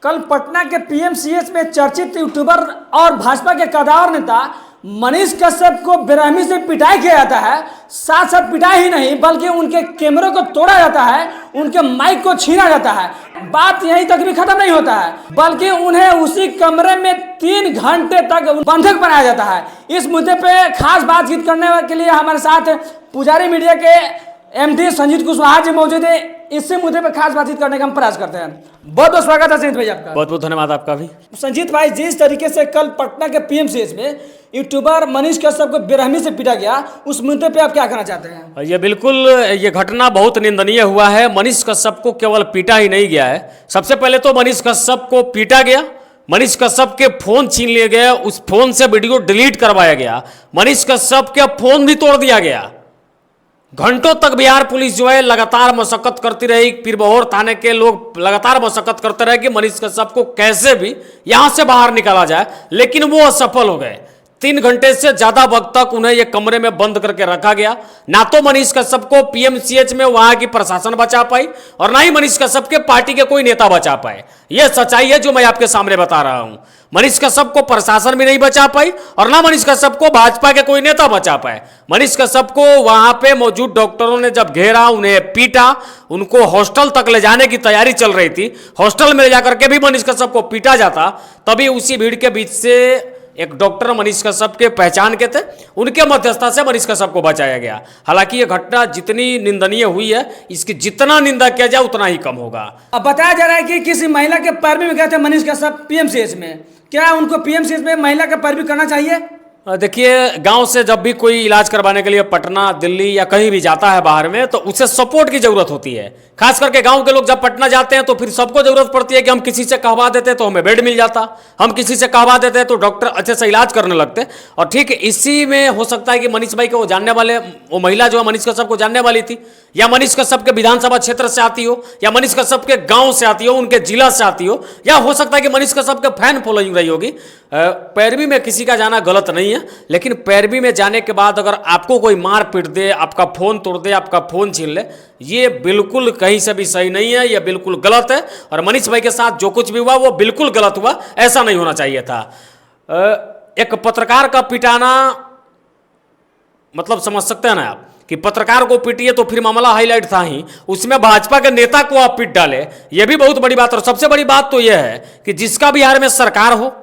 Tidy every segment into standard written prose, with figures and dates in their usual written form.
कल पटना के पीएमसीएच में चर्चित यूट्यूबर और भाजपा के कद्दावर नेता मनीष कश्यप को बेरहमी से पिटाई किया जाता है। साथ साथ पिटाई ही नहीं बल्कि उनके कैमरे को तोड़ा जाता है, उनके माइक को छीना जाता है। बात यहीं तक भी खत्म नहीं होता है बल्कि उन्हें उसी कमरे में 3 घंटे तक बंधक बनाया जाता है। इस मुद्दे पे खास बातचीत करने के लिए हमारे साथ पुजारी मीडिया के एमडी संजीत कुशवाहा जी मौजूद है। इसी मुद्दे पर खास बातचीत करने का हम प्रयास करते हैं। बहुत बहुत स्वागत है संजीत भाई आपका। बहुत बहुत धन्यवाद आपका भी। संजीत भाई, जिस तरीके से कल पटना के पीएमसीएच में यूट्यूबर मनीष कश्यप को बेरहमी से पीटा गया, उस मुद्दे पे आप क्या कहना चाहते हैं? ये घटना बहुत निंदनीय हुआ है। मनीष कश्यप को केवल पीटा ही नहीं गया है, सबसे पहले तो मनीष कश्यप को पीटा गया, मनीष कश्यप के फोन छीन लिए गए, उस फोन से वीडियो डिलीट करवाया गया, मनीष कश्यप के फोन भी तोड़ दिया गया। घंटों तक बिहार पुलिस जो है लगातार मशक्कत करती रही, पीरबहोर थाने के लोग लगातार मशक्कत करते रहे कि मनीष कश्यप को कैसे भी यहां से बाहर निकाला जाए, लेकिन वो असफल हो गए। 3 घंटे से ज्यादा वक्त तक उन्हें एक कमरे में बंद करके रखा गया। ना तो मनीष कश्यप को पीएमसीएच में वहां की प्रशासन बचा पाई और ना ही मनीष कश्यप के पार्टी के कोई नेता बचा पाए। यह सच्चाई है जो मैं आपके सामने बता रहा हूं। मनीष कश्यप को प्रशासन भी नहीं बचा पाई और ना मनीष कश्यप को भाजपा के कोई नेता बचा पाए। मनीष कश्यप को वहां पे मौजूद डॉक्टरों ने जब घेरा, उन्हें पीटा, उनको हॉस्टल तक ले जाने की तैयारी चल रही थी, हॉस्टल में ले जाकर के भी मनीष कश्यप को पीटा जाता, तभी उसी भीड़ के बीच से एक डॉक्टर मनीष कश्यप के पहचान के थे, उनके मध्यस्थता से मनीष कश्यप को बचाया गया। हालांकि यह घटना जितनी निंदनीय हुई है, इसकी जितना निंदा किया जाए उतना ही कम होगा। अब बताया जा रहा है कि किसी महिला के पैरवी में गए थे मनीष कश्यप पीएमसीएच में। क्या उनको पीएमसीएच में महिला का पैरवी करना चाहिए? देखिए, गांव से जब भी कोई इलाज करवाने के लिए पटना, दिल्ली या कहीं भी जाता है बाहर में, तो उसे सपोर्ट की जरूरत होती है। खास करके गांव के लोग जब पटना जाते हैं तो फिर सबको जरूरत पड़ती है कि हम किसी से कहवा देते तो हमें बेड मिल जाता, हम किसी से कहवा देते तो डॉक्टर अच्छे से इलाज करने लगते। और ठीक इसी में हो सकता है कि मनीष भाई के वो जानने वाले, वो महिला जो है मनीष कश्यप को जानने वाली थी, या मनीष कश्यप के विधानसभा क्षेत्र से आती हो, या मनीष कश्यप के गांव से आती हो, उनके जिला से आती हो, या हो सकता है कि मनीष कश्यप के फैन फॉलोइंग रही होगी। पैरवी में किसी का जाना गलत नहीं है, लेकिन पैरवी में जाने के बाद अगर आपको कोई मार पीट दे, आपका फोन तोड़ दे, आपका फोन छीन ले, ये बिल्कुल कहीं से भी सही नहीं है, ये बिल्कुल गलत है। और मनीष भाई के साथ जो कुछ भी हुआ वो बिल्कुल गलत हुआ, ऐसा नहीं होना चाहिए था। एक पत्रकार का पिटाना, मतलब समझ सकते हैं ना आप कि पत्रकार को पीटिए तो फिर मामला हाईलाइट था ही, उसमें भाजपा के नेता को आप पीट डाले, यह भी बहुत बड़ी बात। और सबसे बड़ी बात तो यह है कि जिसका बिहार में सरकार हो,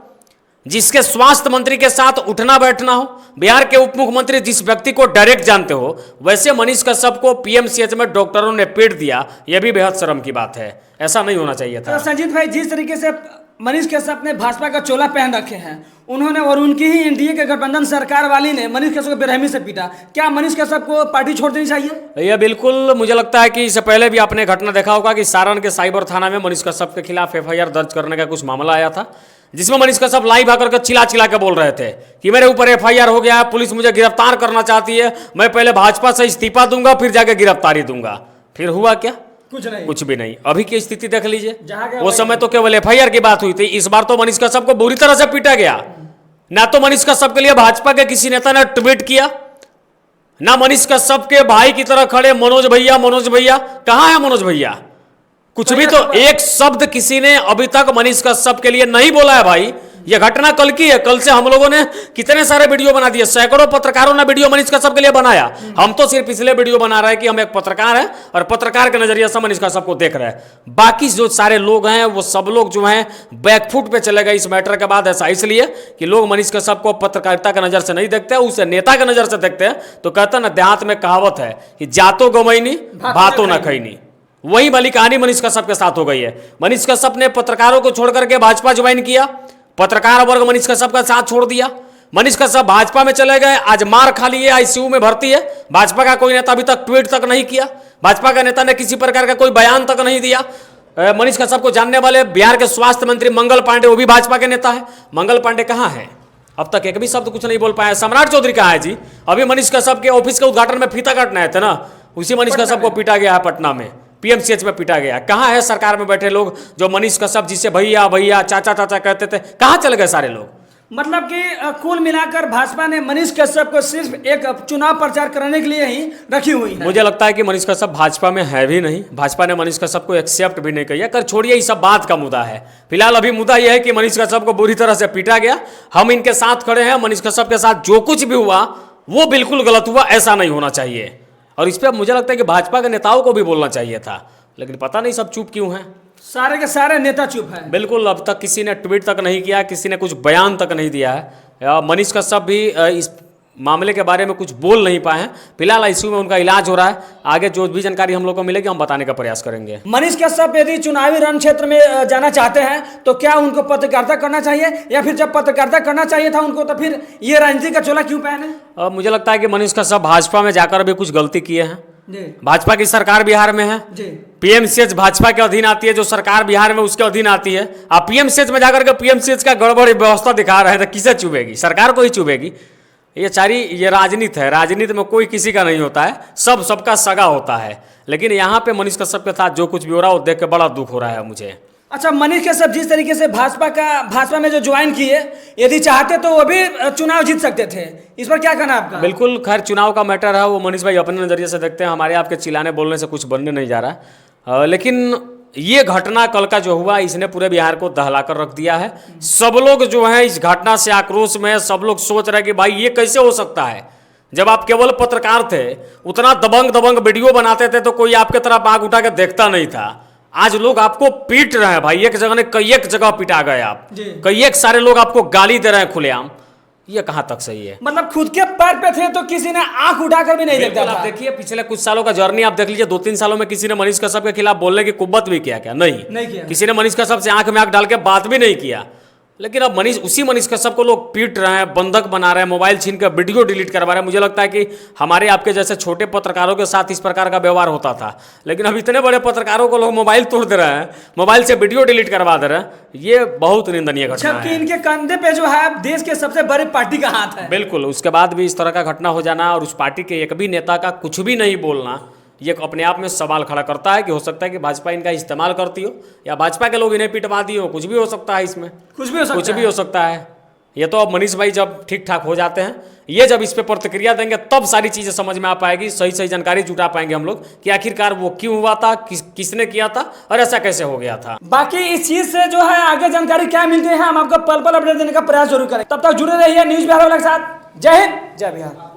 जिसके स्वास्थ्य मंत्री के साथ उठना बैठना हो, बिहार के उप मुख्यमंत्री जिस व्यक्ति को डायरेक्ट जानते हो, वैसे मनीष कश्यप को पीएमसीएच में डॉक्टरों ने पीट दिया, यह भी बेहद शर्म की बात है। ऐसा नहीं होना चाहिए था। तो संजीत भाई, जिस तरीके से मनीष कश्यप ने भाजपा का चोला पहन रखे हैं उन्होंने, और उनकी ही एनडीए के गठबंधन सरकार वाली ने मनीष कश्यप को बेरहमी से पीटा, क्या मनीष कश्यप को पार्टी छोड़ देनी चाहिए? यह बिल्कुल, मुझे लगता है कि इससे पहले भी आपने घटना देखा होगा कि सारण के साइबर थाना में मनीष कश्यप के खिलाफ एफआईआर दर्ज करने का कुछ मामला आया था, जिसमें मनीष कश्यप लाइव आकर के चिल्ला चिल्ला के बोल रहे थे कि मेरे ऊपर एफआईआर हो गया है, पुलिस मुझे गिरफ्तार करना चाहती है, मैं पहले भाजपा से इस्तीफा दूंगा फिर जाके गिरफ्तारी दूंगा। फिर हुआ क्या? कुछ भी नहीं। अभी की स्थिति देख लीजिए, वो समय तो केवल एफआईआर की बात हुई थी, इस बार तो मनीष कश्यप को बुरी तरह से पीटा गया। ना तो मनीष कश्यप के लिए भाजपा के किसी नेता ने ट्वीट किया, ना मनीष कश्यप के भाई की तरह खड़े मनोज भैया, मनोज भैया कहां है मनोज भैया? कुछ भी तो एक शब्द किसी ने अभी तक मनीष कश्यप के लिए नहीं बोला है। भाई, यह घटना कल की है, कल से हम लोगों ने कितने सारे वीडियो बना दिए, सैकड़ों पत्रकारों ने वीडियो मनीष कश्यप के लिए बनाया। हम तो सिर्फ इसलिए वीडियो बना रहे हैं कि हम एक पत्रकार हैं और पत्रकार के नजरिए से मनीष कश्यप को देख रहे हैं। बाकी जो सारे लोग हैं वो सब लोग जो हैं बैकफुट पे चले गए इस मैटर के बाद। ऐसा इसलिए कि लोग मनीष कश्यप को पत्रकारिता के नजर से नहीं देखते, उसे नेता के नजर से देखते हैं। तो कहते हैं ना, देहात में कहावत है कि जातो गमैनी बातों न खैनी, वही वाली कहानी मनीष कश्यप के साथ हो गई है। मनीष कश्यप ने पत्रकारों को छोड़ करके भाजपा ज्वाइन किया, पत्रकार वर्ग मनीष कश्यप का साथ छोड़ दिया, मनीष कश्यप भाजपा में चले गए, आज मार खा लिए, आईसीयू में भर्ती है। भाजपा का कोई नेता अभी तक ट्वीट तक नहीं किया, भाजपा का नेता ने किसी प्रकार का कोई बयान तक नहीं दिया। मनीष कश्यप को जानने वाले बिहार के स्वास्थ्य मंत्री मंगल पांडे, वो भी भाजपा के नेता है। मंगल पांडे कहां है? अब तक एक भी शब्द कुछ नहीं बोल पाया। सम्राट चौधरी कहां है जी? अभी मनीष कश्यप के ऑफिस के उद्घाटन में फीता काटने आए थे ना, उसी मनीष कश्यप को पीटा गया है पटना में, पीएमसीएच में पीटा गया। कहाँ है सरकार में बैठे लोग जो मनीष कश्यप जिसे भैया भैया चाचा चाचा कहते थे, कहाँ चले गए सारे लोग? मतलब कि कुल मिलाकर भाजपा ने मनीष कश्यप को सिर्फ एक चुनाव प्रचार करने के लिए ही रखी हुई है। मुझे लगता है कि मनीष कश्यप भाजपा में है भी नहीं, भाजपा ने मनीष कश्यप को एक्सेप्ट भी नहीं किया। कर छोड़िए, ये सब बात का मुद्दा है। फिलहाल अभी मुद्दा यह है कि मनीष कश्यप को बुरी तरह से पीटा गया। हम इनके साथ खड़े हैं। मनीष कश्यप के साथ जो कुछ भी हुआ वो बिल्कुल गलत हुआ, ऐसा नहीं होना चाहिए। और इस पर मुझे लगता है कि भाजपा के नेताओं को भी बोलना चाहिए था, लेकिन पता नहीं सब चुप क्यों हैं। सारे के सारे नेता चुप हैं। बिल्कुल, अब तक किसी ने ट्वीट तक नहीं किया, किसी ने कुछ बयान तक नहीं दिया है। मनीष कश्यप भी इस मामले के बारे में कुछ बोल नहीं पाए हैं। फिलहाल आईसीयू में उनका इलाज हो रहा है। आगे जो भी जानकारी हम लोग को मिलेगी हम बताने का प्रयास करेंगे। मनीष कश्यप यदि चुनावी रण क्षेत्र में जाना चाहते हैं तो क्या उनको पत्रकारिता करना चाहिए, या फिर जब पत्रकारिता करना चाहिए था उनको तो फिर ये राजनीति का चोला क्यों पहने? मुझे लगता है कि मनीष कश्यप भाजपा में जाकर भी कुछ गलती किए हैं। भाजपा की सरकार बिहार में है, पीएमसीएच भाजपा के अधीन आती है, जो सरकार बिहार में उसके अधीन आती है। आप पीएमसीएच में जाकर के पीएमसीएच का गड़बड़ व्यवस्था दिखा रहे हैं तो किसे चुभेगी? सरकार को ही चुभेगी। ये राजनीति है, राजनीति में कोई किसी का नहीं होता है, सब सबका सगा होता है। लेकिन यहाँ पे मनीष कश्यप के साथ जो कुछ भी हो रहा है वो देख के बड़ा दुख हो रहा है मुझे। अच्छा, मनीष कश्यप जिस तरीके से भाजपा में जो ज्वाइन किए, यदि चाहते तो वो भी चुनाव जीत सकते थे। इस पर क्या कहना आपका? बिल्कुल, खैर चुनाव का मैटर है, वो मनीष भाई अपने नजरिए से देखते हैं। हमारे आपके चिल्लाने बोलने से कुछ बनने नहीं जा रहा है। लेकिन ये घटना कल का जो हुआ, इसने पूरे बिहार को दहला कर रख दिया है। सब लोग जो है इस घटना से आक्रोश में, सब लोग सोच रहे हैं कि भाई ये कैसे हो सकता है। जब आप केवल पत्रकार थे, उतना दबंग वीडियो बनाते थे तो कोई आपके तरफ आग उठा के देखता नहीं था। आज लोग आपको पीट रहे हैं भाई, एक जगह ने कई एक जगह पिटा गए आप, कई एक सारे लोग आपको गाली दे रहे हैं खुलेआम। ये कहां तक सही है? मतलब खुद के पैर पे थे तो किसी ने आंख उठाकर भी नहीं देखता था। आप देखिए पिछले कुछ सालों का जर्नी आप देख लीजिए। 2-3 सालों में किसी ने मनीष कश्यप के खिलाफ बोलने की कुव्वत भी किया क्या? नहीं किया। किसी ने मनीष कश्यप से आंख में आंख डाल के बात भी नहीं किया। लेकिन अब उसी मनीष कश्यप को लोग पीट रहे हैं, बंधक बना रहे हैं, मोबाइल छीन कर वीडियो डिलीट करवा रहे हैं। मुझे लगता है कि हमारे आपके जैसे छोटे पत्रकारों के साथ इस प्रकार का व्यवहार होता था, लेकिन अब इतने बड़े पत्रकारों को लोग मोबाइल तोड़ दे रहे हैं, मोबाइल से वीडियो डिलीट करवा दे रहे हैं। ये बहुत निंदनीय घटना है। इनके कंधे पे जो है देश के सबसे बड़ी पार्टी का हाथ है। बिल्कुल, उसके बाद भी इस तरह का घटना हो जाना और उस पार्टी के एक भी नेता का कुछ भी नहीं बोलना, ये अपने आप में सवाल खड़ा करता है कि हो सकता है कि भाजपा इनका इस्तेमाल करती हो या भाजपा के लोग इन्हें पिटवा दिए हो। कुछ भी हो सकता है, इसमें कुछ भी हो सकता है। ये तो अब मनीष भाई जब ठीक ठाक हो जाते हैं, ये जब इस पे प्रतिक्रिया देंगे तब सारी चीजें समझ में आ पाएगी, सही जानकारी जुटा पाएंगे हम लोग कि आखिरकार वो क्यों हुआ था, किसने किया था और ऐसा कैसे हो गया था। बाकी इस चीज से जो है आगे जानकारी क्या मिलती है, हम आपको पल पल अपडेट देने का प्रयास जरूर करें। तब तक जुड़े रहिए न्यूज़ बिहार वाले के साथ। जय हिंद, जय बिहार।